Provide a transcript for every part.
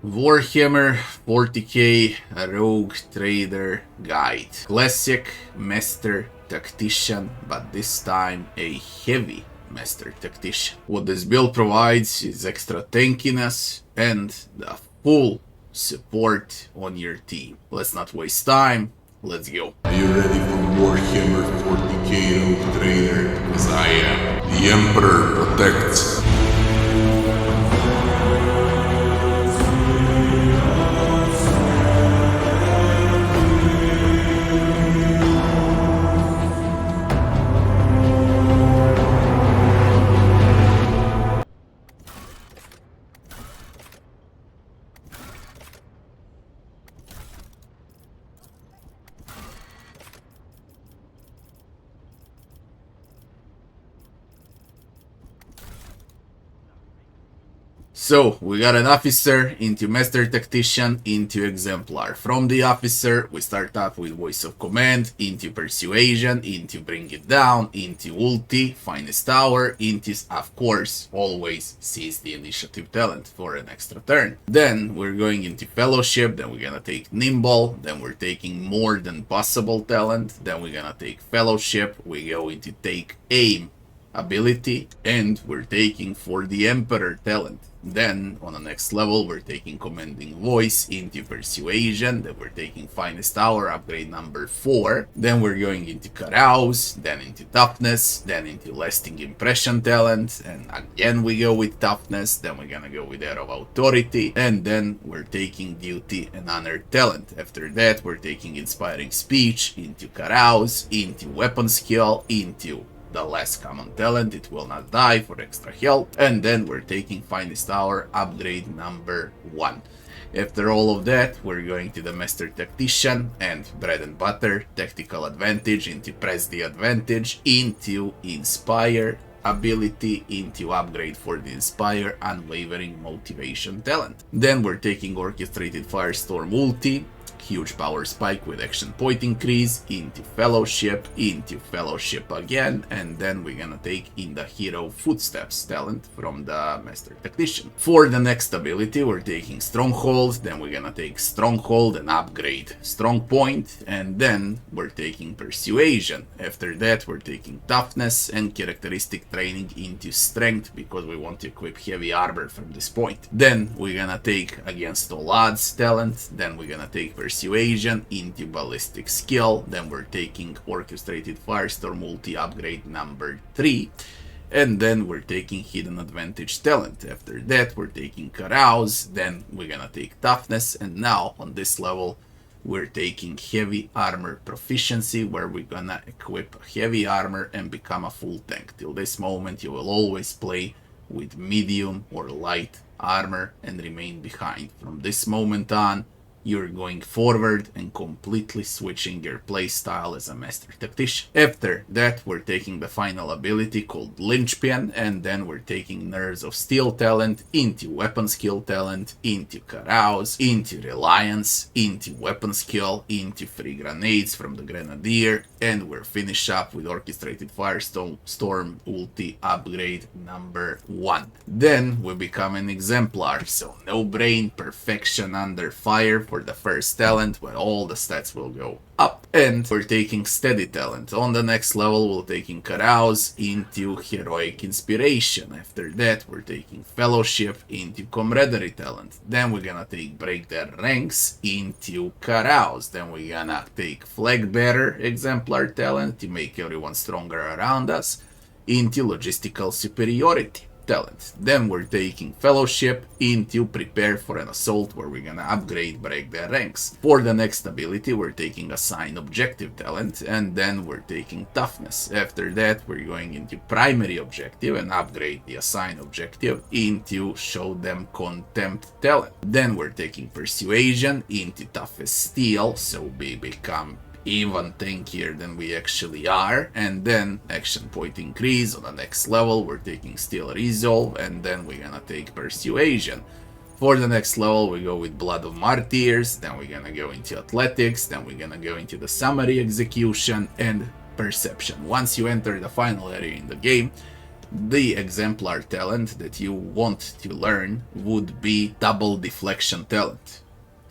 Warhammer 40K Rogue Trader Guide. Classic Master Tactician, but this time a heavy Master Tactician. What this build provides is extra tankiness and the full support on your team. Let's not waste time, let's go. Are you ready for Warhammer 40K Rogue Trader? As I am. The Emperor protects. So, we got an officer into Master Tactician into Exemplar. From the officer, we start off with Voice of Command, into Persuasion, into Bring It Down, into Ulti, Finest Hour, into, of course, always seize the initiative talent for an extra turn. Then, we're going into Fellowship, then we're gonna take Nimble, then we're taking More Than Possible talent, then we're gonna take Fellowship, we go into Take Aim ability, and we're taking For the Emperor talent. Then on the next level we're taking Commanding Voice into Persuasion, then we're taking Finest Hour upgrade number 4, then we're going into Carouse, then into Toughness, then into Lasting Impression talent, and again we go with Toughness, then we're gonna go with Air of Authority, and then we're taking Duty and Honor talent. After that we're taking Inspiring Speech into Carouse, into Weapon Skill, into the last common talent, It Will Not Die for extra health, and then we're taking Finest Hour upgrade number 1. After all of that, we're going to the Master Tactician and bread and butter, Tactical Advantage into Press the Advantage, into Inspire ability, into upgrade for the Inspire Unwavering Motivation talent. Then we're taking Orchestrated Firestorm ulti, huge power spike with action point increase, into Fellowship again, and then we're gonna take in the Hero Footsteps talent from the Master Tactician. For the next ability we're taking Stronghold, then we're gonna take Stronghold and upgrade Strong Point, and then we're taking Persuasion. After that we're taking Toughness and Characteristic Training into Strength, because we want to equip heavy armor from this point. Then we're gonna take Against All Odds talent, then we're gonna take Persuasion into Ballistic Skill, then we're taking Orchestrated Firestorm multi upgrade number 3, and then we're taking Hidden Advantage talent. After that we're taking Carouse, then we're gonna take Toughness, and now on this level we're taking Heavy Armor Proficiency, where we're gonna equip heavy armor and become a full tank. Till this moment you will always play with medium or light armor and remain behind. From this moment on you're going forward and completely switching your playstyle as a Master Tactician. After that we're taking the final ability called Linchpin, and then we're taking Nerves of Steel talent into Weapon Skill talent, into Carouse, into Reliance, into Weapon Skill, into Free Grenades from the Grenadier, and we're finished up with Orchestrated Firestorm ulti upgrade number 1. Then we become an Exemplar, so no brain, perfection under fire for the first talent, where all the stats will go up. And we're taking Steady talent. On the next level we're taking Carouse into Heroic Inspiration. After that we're taking Fellowship into Camaraderie talent. Then we're gonna take Break Their Ranks into Carouse. Then we're gonna take Flag Bearer Exemplar talent to make everyone stronger around us, into Logistical Superiority talent. Then we're taking Fellowship into Prepare for an Assault, where we're gonna upgrade Break Their Ranks. For the next ability we're taking Assign Objective talent, and then we're taking Toughness. After that we're going into Primary Objective and upgrade the Assign Objective into Show Them Contempt talent. Then we're taking Persuasion into Toughest Steel, so we become even tankier than we actually are, and then action point increase. On the next level we're taking Steel Resolve, and then we're gonna take Persuasion. For the next level we go with Blood of Martyrs, then we're gonna go into Athletics, then we're gonna go into the Summary Execution and Perception. Once you enter the final area in the game, The Exemplar talent that you want to learn would be double deflection talent.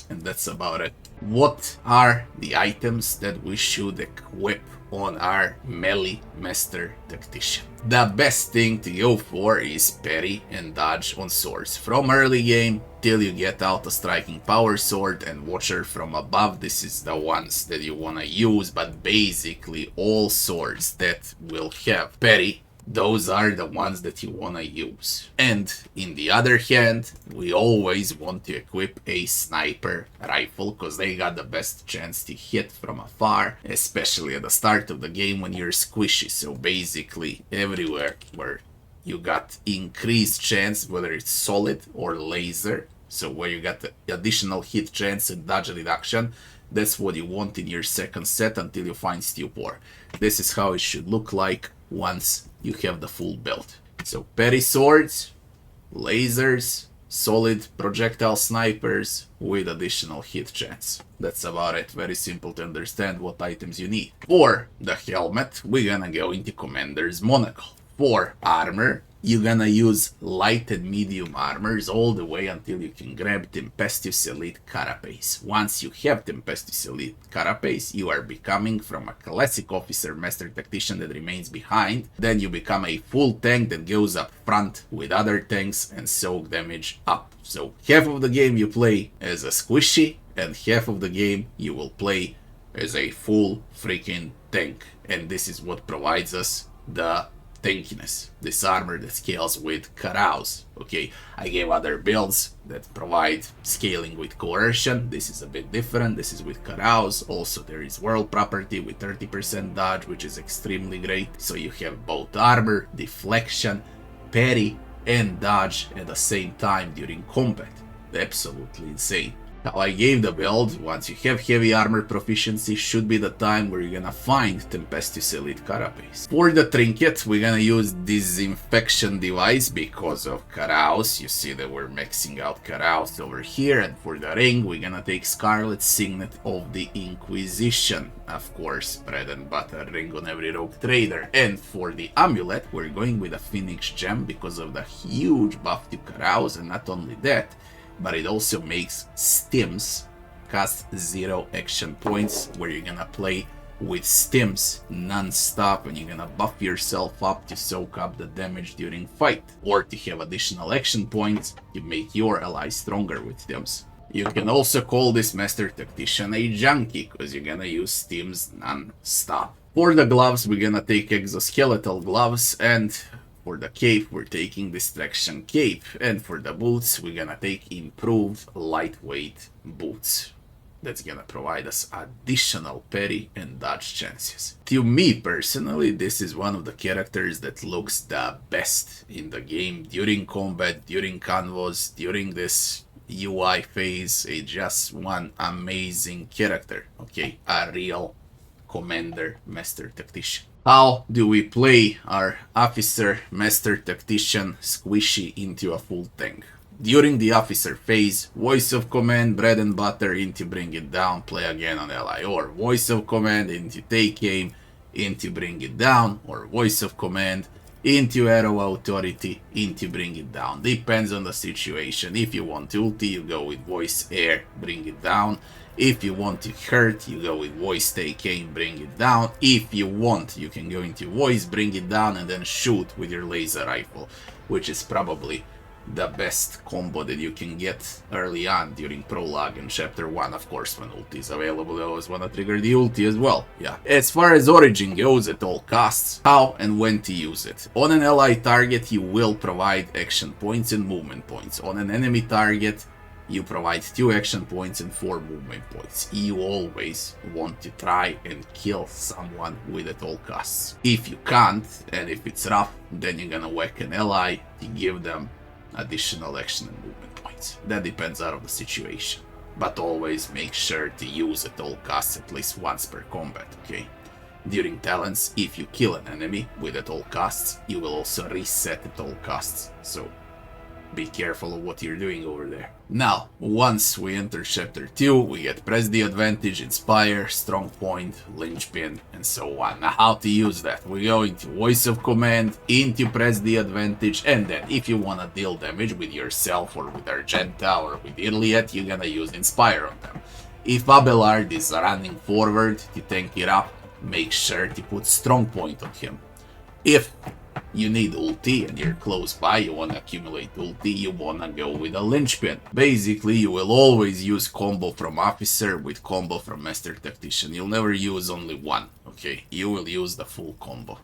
And that's about it. What are the items that we should equip on our melee master tactician? The best thing to go for is parry and dodge on swords. From early game till you get out a striking power sword and watcher from above, this is the ones that you wanna use, but basically all swords that will have parry, those are the ones that you wanna use. And in the other hand, we always want to equip a sniper rifle, because they got the best chance to hit from afar, especially at the start of the game when you're squishy. So basically everywhere where you got increased chance, whether it's solid or laser, so where you got the additional hit chance and dodge reduction, that's what you want in your second set until you find stupor. This is how it should look like once you have the full build. So parry swords, lasers, solid projectile snipers with additional hit chance. That's about it. Very simple to understand what items you need. For the helmet, we're gonna go into Commander's Monocle. For armor, you're gonna use light and medium armors all the way until you can grab Tempestus Elite Carapace. Once you have Tempestus Elite Carapace, you are becoming from a classic officer master tactician that remains behind, then you become a full tank that goes up front with other tanks and soak damage up. So half of the game you play as a squishy, and half of the game you will play as a full freaking tank. And this is what provides us the tankiness, this armor that scales with carouse. Okay, I gave other builds that provide scaling with coercion. This is a bit different. This is with carouse. Also there is world property with 30% dodge, which is extremely great. So you have both armor, deflection, parry and dodge at the same time during combat. Absolutely insane. How I gave the build, once you have heavy armor proficiency, should be the time where you're gonna find Tempestus Elite Carapace. For the trinket, we're gonna use Disinfection Device because of carouse. You see that we're maxing out carouse over here. And for the ring, we're gonna take Scarlet Signet of the Inquisition. Of course, bread and butter ring on every rogue trader. And for the amulet, we're going with a Phoenix Gem because of the huge buff to carouse. And not only that, but it also makes stims cost 0 action points, where you're gonna play with stims non-stop and you're gonna buff yourself up to soak up the damage during fight, or to have additional action points to make your ally stronger with stims. You can also call this master tactician a junkie, because you're gonna use stims non-stop. For the gloves, we're gonna take exoskeletal gloves, and for the cape, we're taking Distraction Cape, and for the boots, we're gonna take improved lightweight boots. That's gonna provide us additional parry and dodge chances. To me personally, this is one of the characters that looks the best in the game during combat, during convos, during this UI phase. It's just one amazing character, okay? A real commander master tactician. How do we play our officer master tactician squishy into a full tank? During the officer phase, voice of command, bread and butter into bring it down, play again on ally, or voice of command into take aim, into bring it down, or voice of command into arrow authority, into bring it down. Depends on the situation. If you want ulti, you go with voice air, bring it down. If you want to hurt, you go with voice take aim, bring it down. If you want, you can go into voice, bring it down, and then shoot with your laser rifle, which is probably the best combo that you can get early on during prologue and chapter 1. Of course, when ulti is available, I always want to trigger the ulti as well. Yeah. As far as origin goes, at all costs, how and when to use it. On an ally target, you will provide action points and movement points. On an enemy target, you provide 2 action points and 4 movement points. You always want to try and kill someone with at all costs. If you can't, and if it's rough, then you're gonna whack an ally to give them additional action and movement points. That depends out of the situation. But always make sure to use at all costs at least once per combat, okay? During talents, if you kill an enemy with at all costs, you will also reset at all costs. So be careful of what you're doing over there. Now, once we enter chapter 2, we get press the advantage, inspire, strong point, linchpin, and so on. Now, how to use that? We go into voice of command, into press the advantage, and then if you want to deal damage with yourself or with Argenta or with Iliad, you're gonna use inspire on them. If Abelard is running forward to tank it up, make sure to put strong point on him. If you need ulti and you're close by, you wanna accumulate ulti, you wanna go with a linchpin. Basically, you will always use combo from officer with combo from master tactician. You'll never use only one, okay? You will use the full combo.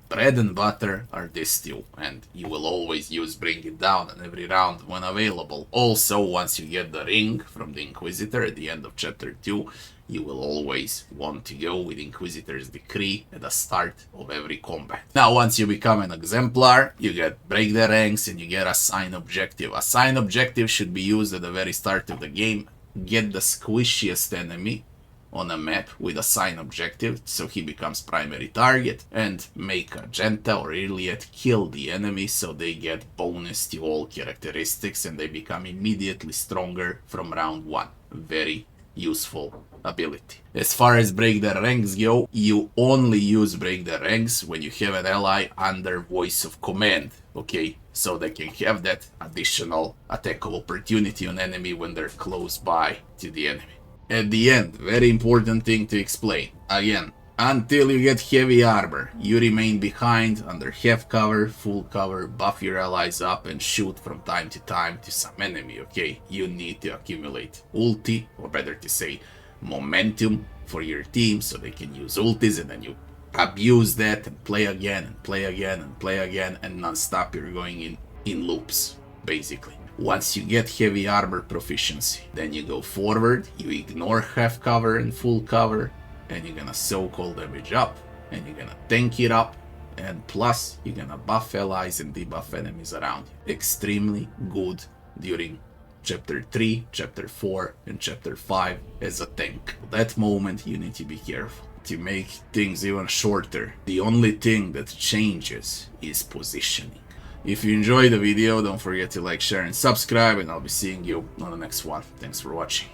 Bread and butter are these two, and you will always use bring it down in every round when available. Also, once you get the ring from the Inquisitor at the end of chapter 2, you will always want to go with Inquisitor's Decree at the start of every combat. Now, once you become an Exemplar, you get break the ranks and you get assign objective. Assign objective should be used at the very start of the game. Get the squishiest enemy on a map with assign objective, so he becomes primary target, and make Argenta or Iliad kill the enemy so they get bonus to all characteristics and they become immediately stronger from round 1. Very useful ability. As far as break the ranks go, you only use break the ranks when you have an ally under voice of command, okay? So they can have that additional attack of opportunity on enemy when they're close by to the enemy. At the end, very important thing to explain. Again, until you get heavy armor, you remain behind under half cover, full cover, buff your allies up and shoot from time to time to some enemy, okay? You need to accumulate ulti, or better to say, momentum for your team so they can use ultis, and then you abuse that and play again and play again and play again, and non-stop you're going in loops, basically. Once you get heavy armor proficiency, then you go forward, you ignore half cover and full cover, and you're gonna soak all damage up, and you're gonna tank it up, and plus you're gonna buff allies and debuff enemies around you. Extremely good during chapter 3, chapter 4, and chapter 5 as a tank. At that moment you need to be careful. To make things even shorter, the only thing that changes is positioning. If you enjoyed the video, don't forget to like, share, and subscribe, and I'll be seeing you on the next one. Thanks for watching.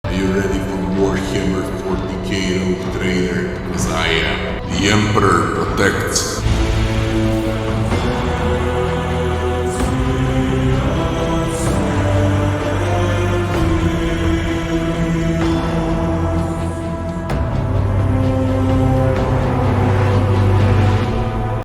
Are you ready for Warhammer 40K Rogue Trader? As I am. The Emperor protects.